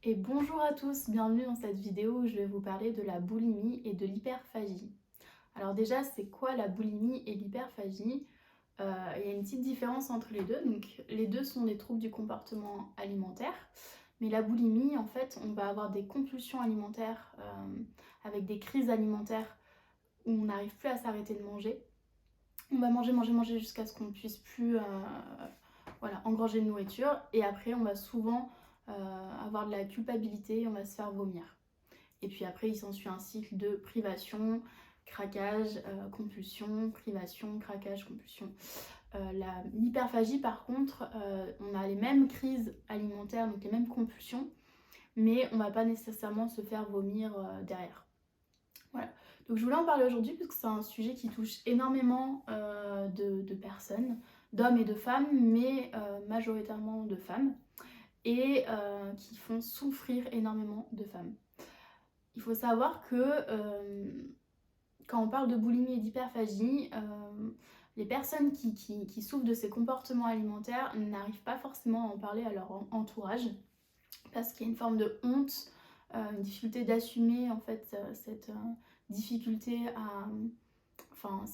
Et bonjour à tous, bienvenue dans cette vidéo où je vais vous parler de la boulimie et de l'hyperphagie. Alors déjà, c'est quoi la boulimie et l'hyperphagie? Il y a une petite différence entre les deux. Donc les deux sont des troubles du comportement alimentaire, mais la boulimie, en fait, on va avoir des compulsions alimentaires avec des crises alimentaires où on n'arrive plus à s'arrêter de manger. On va manger, manger, manger jusqu'à ce qu'on ne puisse plus voilà, engorger de nourriture. Et après, on va souvent avoir de la culpabilité, on va se faire vomir. Et puis après, il s'ensuit un cycle de privation, craquage, compulsion, privation, craquage, compulsion. L'hyperphagie, par contre, on a les mêmes crises alimentaires, donc les mêmes compulsions, mais on ne va pas nécessairement se faire vomir derrière. Voilà. Donc je voulais en parler aujourd'hui parce que c'est un sujet qui touche énormément de personnes, d'hommes et de femmes, mais majoritairement de femmes, et qui font souffrir énormément de femmes. Il faut savoir que quand on parle de boulimie et d'hyperphagie, les personnes qui souffrent de ces comportements alimentaires n'arrivent pas forcément à en parler à leur entourage parce qu'il y a une forme de honte, une difficulté d'assumer en fait cette difficulté à, enfin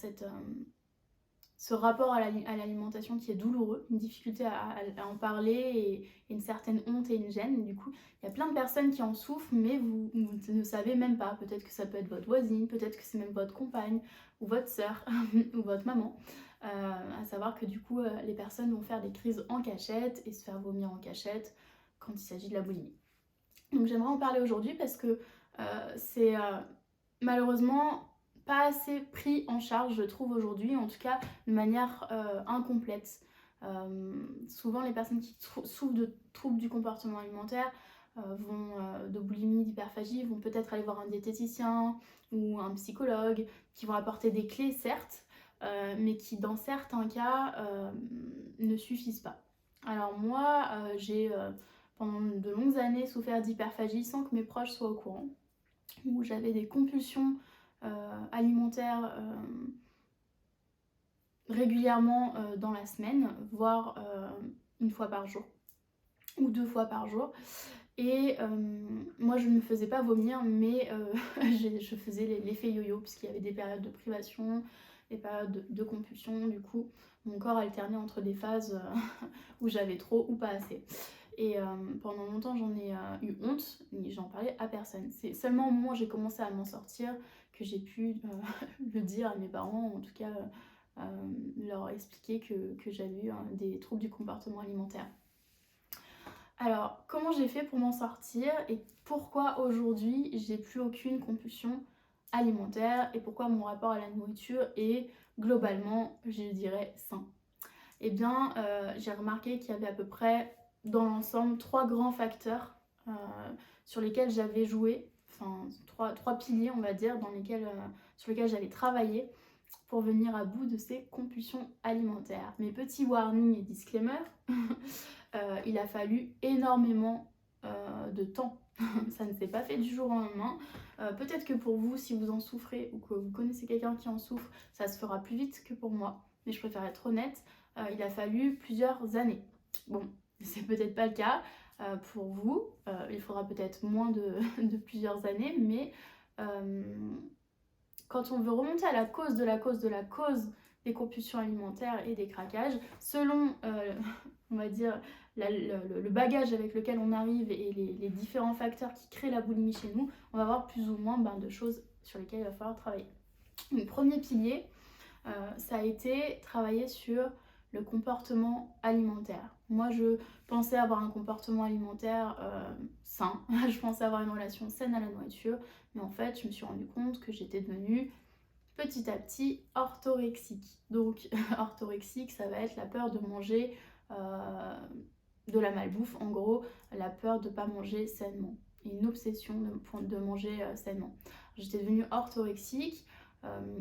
ce rapport à l'alimentation qui est douloureux, une difficulté à en parler et une certaine honte et une gêne. Du coup, il y a plein de personnes qui en souffrent, mais vous ne savez même pas. Peut-être que ça peut être votre voisine, peut-être que c'est même votre compagne ou votre sœur ou votre maman. À savoir que du coup, les personnes vont faire des crises en cachette et se faire vomir en cachette quand il s'agit de la boulimie. Donc j'aimerais en parler aujourd'hui parce que c'est malheureusement pas assez pris en charge, je trouve, aujourd'hui, en tout cas de manière incomplète. Souvent, les personnes qui souffrent de troubles du comportement alimentaire, de boulimie, d'hyperphagie, vont peut-être aller voir un diététicien ou un psychologue qui vont apporter des clés, certes, mais qui, dans certains cas, ne suffisent pas. Alors moi, j'ai pendant de longues années souffert d'hyperphagie sans que mes proches soient au courant, où j'avais des compulsions alimentaires régulièrement dans la semaine, voire une fois par jour ou 2 fois par jour. Et moi je ne me faisais pas vomir, mais je faisais l'effet yo-yo, puisqu'il y avait des périodes de privation, des périodes de compulsion. Du coup, mon corps alternait entre des phases où j'avais trop ou pas assez. Et pendant longtemps, j'en ai eu honte, mais j'en parlais à personne. C'est seulement au moment où j'ai commencé à m'en sortir que j'ai pu le dire à mes parents, ou en tout cas leur expliquer que j'avais eu des troubles du comportement alimentaire. Alors, comment j'ai fait pour m'en sortir et pourquoi aujourd'hui j'ai plus aucune compulsion alimentaire et pourquoi mon rapport à la nourriture est globalement, je dirais, sain? Eh bien, j'ai remarqué qu'il y avait à peu près dans l'ensemble 3 grands facteurs sur lesquels j'avais joué, enfin trois piliers on va dire, sur lesquels j'avais travaillé pour venir à bout de ces compulsions alimentaires. Mes petits warnings et disclaimers, il a fallu énormément de temps. Ça ne s'est pas fait du jour au lendemain. Peut-être que pour vous, si vous en souffrez ou que vous connaissez quelqu'un qui en souffre, ça se fera plus vite que pour moi. Mais je préfère être honnête, il a fallu plusieurs années. Bon, c'est peut-être pas le cas pour vous. Il faudra peut-être moins de plusieurs années, mais quand on veut remonter à la cause de la cause de la cause des compulsions alimentaires et des craquages, selon, on va dire, le bagage avec lequel on arrive et les différents facteurs qui créent la boulimie chez nous, on va avoir plus ou moins de choses sur lesquelles il va falloir travailler. Le premier pilier, ça a été travailler sur le comportement alimentaire. Moi, je pensais avoir un comportement alimentaire sain, je pensais avoir une relation saine à la nourriture, mais en fait, je me suis rendu compte que j'étais devenue petit à petit orthorexique. Donc, orthorexique, ça va être la peur de manger de la malbouffe, en gros, la peur de ne pas manger sainement, et une obsession de manger sainement. J'étais devenue orthorexique,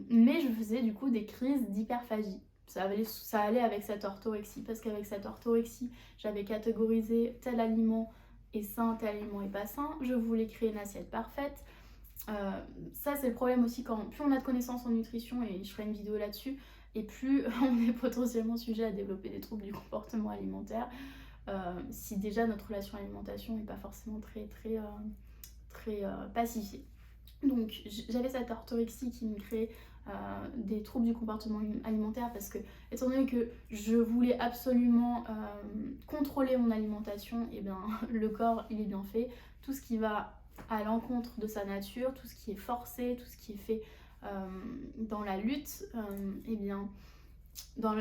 mais je faisais du coup des crises d'hyperphagie. Ça allait avec cette orthorexie, parce qu'avec cette orthorexie, j'avais catégorisé tel aliment est sain, tel aliment est pas sain. Je voulais créer une assiette parfaite. Ça, c'est le problème aussi, quand plus on a de connaissances en nutrition, et je ferai une vidéo là-dessus, et plus on est potentiellement sujet à développer des troubles du comportement alimentaire. si déjà notre relation à l'alimentation n'est pas forcément très pacifiée. Donc j'avais cette orthorexie qui me créait des troubles du comportement alimentaire parce que, étant donné que je voulais absolument contrôler mon alimentation, et bien le corps il est bien fait. Tout ce qui va à l'encontre de sa nature, tout ce qui est forcé, tout ce qui est fait dans la lutte, et bien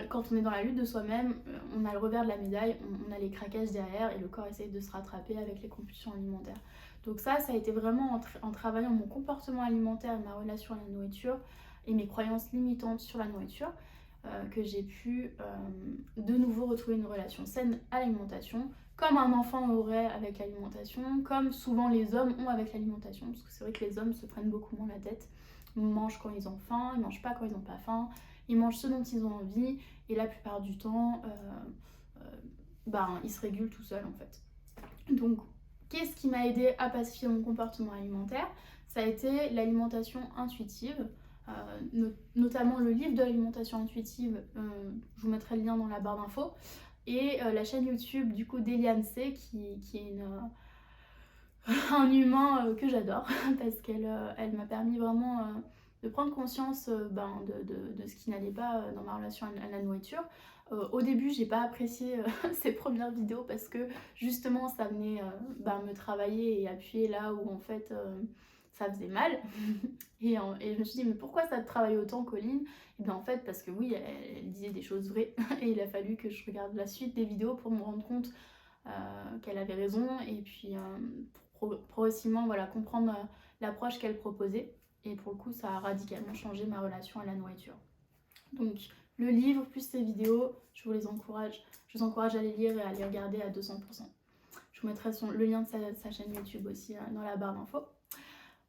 quand on est dans la lutte de soi-même, on a le revers de la médaille, on a les craquages derrière et le corps essaye de se rattraper avec les compulsions alimentaires. Donc ça a été vraiment en travaillant mon comportement alimentaire et ma relation à la nourriture et mes croyances limitantes sur la nourriture que j'ai pu de nouveau retrouver une relation saine à l'alimentation, comme un enfant aurait avec l'alimentation, comme souvent les hommes ont avec l'alimentation, parce que c'est vrai que les hommes se prennent beaucoup moins la tête. Ils mangent quand ils ont faim, ils mangent pas quand ils n'ont pas faim, ils mangent ce dont ils ont envie, et la plupart du temps, ils se régulent tout seuls en fait. Donc, qu'est-ce qui m'a aidé à pacifier mon comportement alimentaire? Ça a été l'alimentation intuitive, notamment le livre de l'alimentation intuitive, je vous mettrai le lien dans la barre d'infos, et la chaîne YouTube du coup d'Eliane C qui est un humain que j'adore parce qu'elle elle m'a permis vraiment de prendre conscience de ce qui n'allait pas dans ma relation à la nourriture. Au début, j'ai pas apprécié ses premières vidéos parce que justement ça venait me travailler et appuyer là où en fait ça faisait mal. Et je me suis dit, mais pourquoi ça te travaille autant, Colline? Et bien en fait, parce que oui, elle disait des choses vraies et il a fallu que je regarde la suite des vidéos pour me rendre compte qu'elle avait raison et puis progressivement voilà, comprendre l'approche qu'elle proposait. Et pour le coup, ça a radicalement changé ma relation à la nourriture. Donc, le livre plus ces vidéos, je vous encourage à les lire et à les regarder à 200%. Je vous mettrai le lien de sa chaîne YouTube aussi dans la barre d'infos.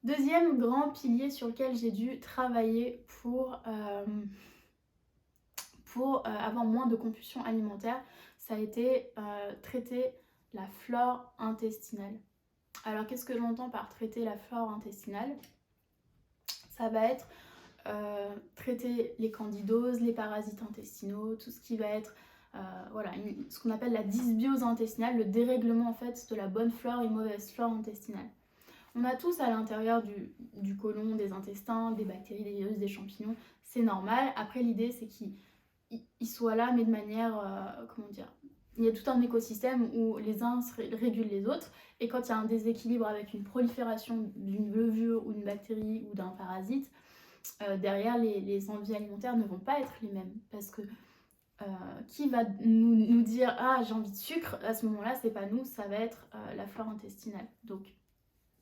Deuxième grand pilier sur lequel j'ai dû travailler pour avoir moins de compulsions alimentaires, ça a été traiter la flore intestinale. Alors qu'est-ce que j'entends par traiter la flore intestinale? Ça va être traiter les candidoses, les parasites intestinaux, tout ce qui va être ce qu'on appelle la dysbiose intestinale, le dérèglement en fait de la bonne flore et mauvaise flore intestinale. On a tous à l'intérieur du côlon, des intestins, des bactéries, des virus, des champignons, c'est normal. Après l'idée c'est qu'ils soient là mais de manière, il y a tout un écosystème où les uns régulent les autres, et quand il y a un déséquilibre avec une prolifération d'une levure ou d'une bactérie ou d'un parasite, derrière les envies alimentaires ne vont pas être les mêmes, parce que qui va nous dire ah j'ai envie de sucre, à ce moment là c'est pas nous, ça va être la flore intestinale. Donc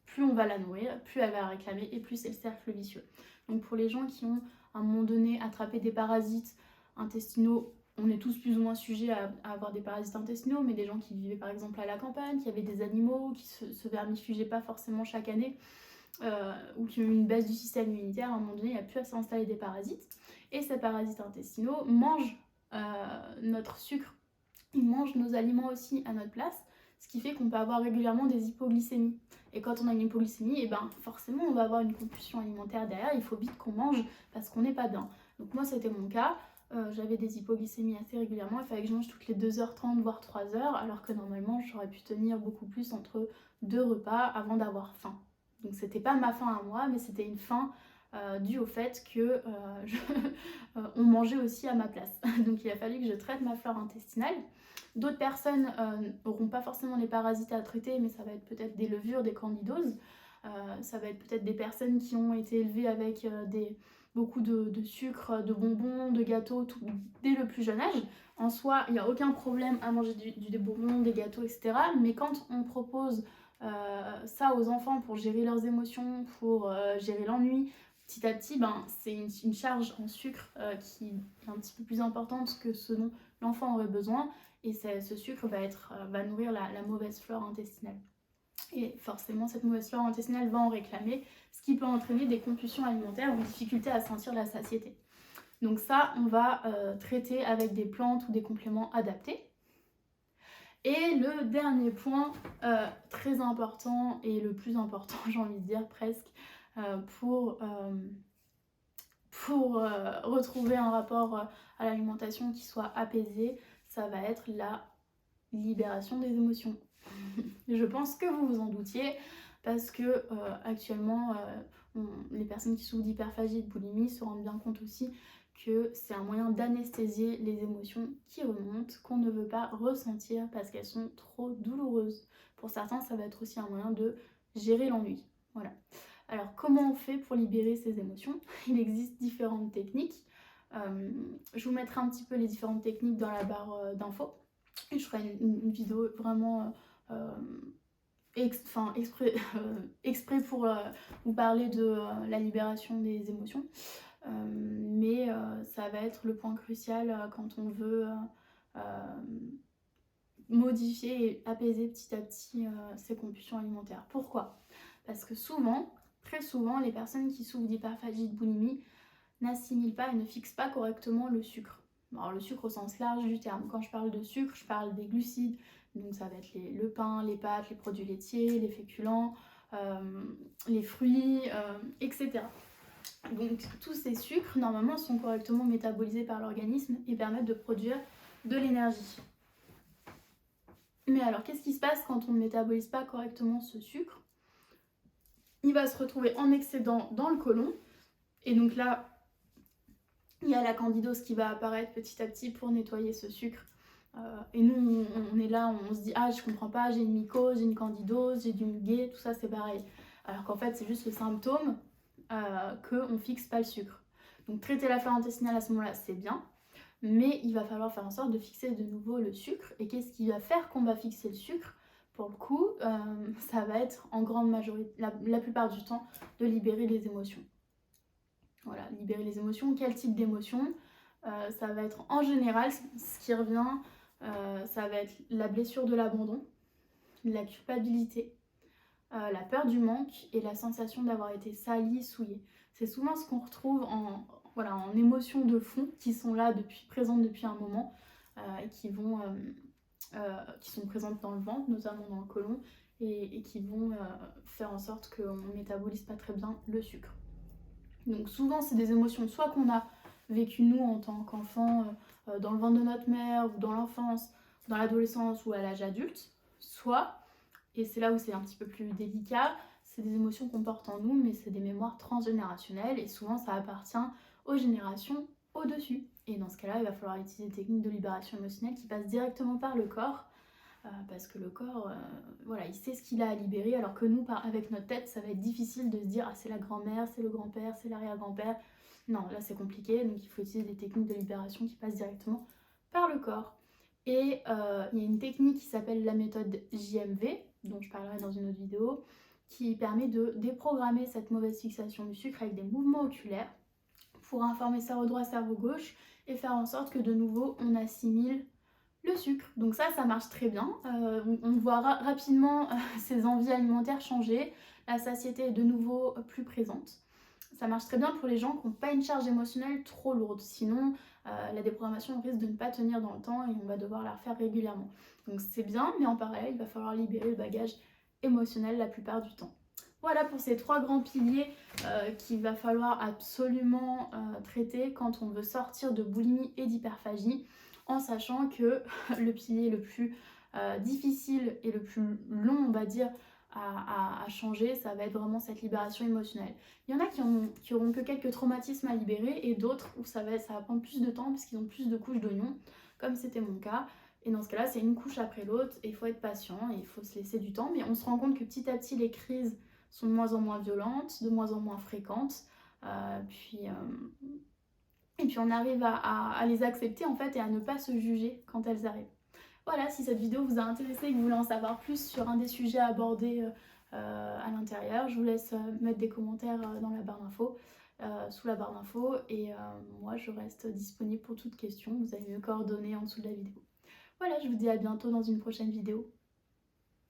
plus on va la nourrir, plus elle va réclamer et plus c'est le cercle vicieux. Donc pour les gens qui ont à un moment donné attrapé des parasites intestinaux, on est tous plus ou moins sujets à avoir des parasites intestinaux, mais des gens qui vivaient par exemple à la campagne, qui avaient des animaux, qui se vermifugeaient pas forcément chaque année, ou qui ont une baisse du système immunitaire, à un moment donné il n'y a plus à s'installer des parasites. Et ces parasites intestinaux mangent notre sucre, ils mangent nos aliments aussi à notre place, ce qui fait qu'on peut avoir régulièrement des hypoglycémies. Et quand on a une hypoglycémie, et forcément on va avoir une compulsion alimentaire derrière, il faut vite qu'on mange parce qu'on n'est pas bien. Donc moi c'était mon cas, j'avais des hypoglycémies assez régulièrement, il fallait que je mange toutes les 2h30 voire 3h, alors que normalement j'aurais pu tenir beaucoup plus entre 2 repas avant d'avoir faim. Donc c'était pas ma faim à moi, mais c'était une faim due au fait que on mangeait aussi à ma place. Donc il a fallu que je traite ma flore intestinale. D'autres personnes n'auront pas forcément les parasites à traiter, mais ça va être peut-être des levures, des candidoses. Ça va être peut-être des personnes qui ont été élevées avec beaucoup de sucre, de bonbons, de gâteaux, tout, dès le plus jeune âge. En soi, il n'y a aucun problème à manger des bonbons, des gâteaux, etc. Mais quand on propose ça aux enfants pour gérer leurs émotions, pour gérer l'ennui, petit à petit, c'est une charge en sucre qui est un petit peu plus importante que ce dont l'enfant aurait besoin. Et ce sucre va nourrir la mauvaise flore intestinale. Et forcément, cette mauvaise flore intestinale va en réclamer, ce qui peut entraîner des compulsions alimentaires ou des difficultés à sentir la satiété. Donc ça, on va traiter avec des plantes ou des compléments adaptés. Et le dernier point, très important et le plus important, j'ai envie de dire presque, pour retrouver un rapport à l'alimentation qui soit apaisé, ça va être la libération des émotions. Je pense que vous vous en doutiez parce que actuellement, les personnes qui souffrent d'hyperphagie et de boulimie se rendent bien compte aussi que c'est un moyen d'anesthésier les émotions qui remontent, qu'on ne veut pas ressentir parce qu'elles sont trop douloureuses. Pour certains, ça va être aussi un moyen de gérer l'ennui. Voilà. Alors, comment on fait pour libérer ces émotions? Il existe différentes techniques. Je vous mettrai un petit peu les différentes techniques dans la barre d'infos. Et je ferai une vidéo vraiment exprès pour vous parler de la libération des émotions. Mais ça va être le point crucial quand on veut modifier et apaiser petit à petit ces compulsions alimentaires. Pourquoi? Parce que souvent, très souvent, les personnes qui souffrent d'hyperphagie, de boulimie, n'assimilent pas et ne fixent pas correctement le sucre. Alors le sucre au sens large du terme. Quand je parle de sucre, je parle des glucides, donc ça va être le pain, les pâtes, les produits laitiers, les féculents, les fruits, etc. Donc tous ces sucres, normalement, sont correctement métabolisés par l'organisme et permettent de produire de l'énergie. Mais alors, qu'est-ce qui se passe quand on ne métabolise pas correctement ce sucre? Il va se retrouver en excédent dans le côlon, et donc là, il y a la candidose qui va apparaître petit à petit pour nettoyer ce sucre. Et nous, on est là, on se dit « Ah, je comprends pas, j'ai une mycose, j'ai une candidose, j'ai du muguet, tout ça, c'est pareil. » Alors qu'en fait, c'est juste le symptôme qu'on ne fixe pas le sucre. Donc traiter la flore intestinale à ce moment-là, c'est bien, mais il va falloir faire en sorte de fixer de nouveau le sucre. Et qu'est-ce qui va faire qu'on va fixer le sucre? Pour le coup, ça va être en grande majorité, la plupart du temps, de libérer les émotions. Voilà, libérer les émotions. Quel type d'émotion? Ça va être en général, ce qui revient, ça va être la blessure de l'abandon, la culpabilité, la peur du manque et la sensation d'avoir été sali, souillé. C'est souvent ce qu'on retrouve en émotions de fond qui sont là, présentes depuis un moment et qui sont présentes dans le ventre, notamment dans le côlon, et qui vont faire en sorte qu'on ne métabolise pas très bien le sucre. Donc souvent, c'est des émotions soit qu'on a vécues nous en tant qu'enfant dans le ventre de notre mère, ou dans l'enfance, dans l'adolescence ou à l'âge adulte, soit, et c'est là où c'est un petit peu plus délicat, c'est des émotions qu'on porte en nous, mais c'est des mémoires transgénérationnelles, et souvent ça appartient aux générations au-dessus. Et dans ce cas-là, il va falloir utiliser des techniques de libération émotionnelle qui passent directement par le corps, parce que le corps, voilà, il sait ce qu'il a à libérer, alors que nous, avec notre tête, ça va être difficile de se dire « Ah, c'est la grand-mère, c'est le grand-père, c'est l'arrière-grand-père ». Non, là c'est compliqué, donc il faut utiliser des techniques de libération qui passent directement par le corps. Et il y a une technique qui s'appelle la méthode JMV, dont je parlerai dans une autre vidéo, qui permet de déprogrammer cette mauvaise fixation du sucre avec des mouvements oculaires pour informer cerveau droit, cerveau gauche, et faire en sorte que de nouveau on assimile le sucre. Donc ça marche très bien. On voit rapidement ses envies alimentaires changer, la satiété est de nouveau plus présente. Ça marche très bien pour les gens qui n'ont pas une charge émotionnelle trop lourde. Sinon, la déprogrammation risque de ne pas tenir dans le temps et on va devoir la refaire régulièrement. Donc c'est bien, mais en parallèle, il va falloir libérer le bagage émotionnel la plupart du temps. Voilà pour ces 3 grands piliers qu'il va falloir absolument traiter quand on veut sortir de boulimie et d'hyperphagie, en sachant que le pilier le plus difficile et le plus long, on va dire, à changer, ça va être vraiment cette libération émotionnelle. Il y en a qui auront que quelques traumatismes à libérer et d'autres où ça va prendre plus de temps parce qu'ils ont plus de couches d'oignons, comme c'était mon cas. Et dans ce cas-là, c'est une couche après l'autre et il faut être patient et il faut se laisser du temps. Mais on se rend compte que petit à petit, les crises sont de moins en moins violentes, de moins en moins fréquentes. Et puis on arrive à les accepter en fait et à ne pas se juger quand elles arrivent. Voilà, si cette vidéo vous a intéressé et que vous voulez en savoir plus sur un des sujets abordés à l'intérieur, je vous laisse mettre des commentaires dans la barre d'infos, sous la barre d'infos, et moi je reste disponible pour toute question. Vous avez mes coordonnées en dessous de la vidéo. Voilà, je vous dis à bientôt dans une prochaine vidéo.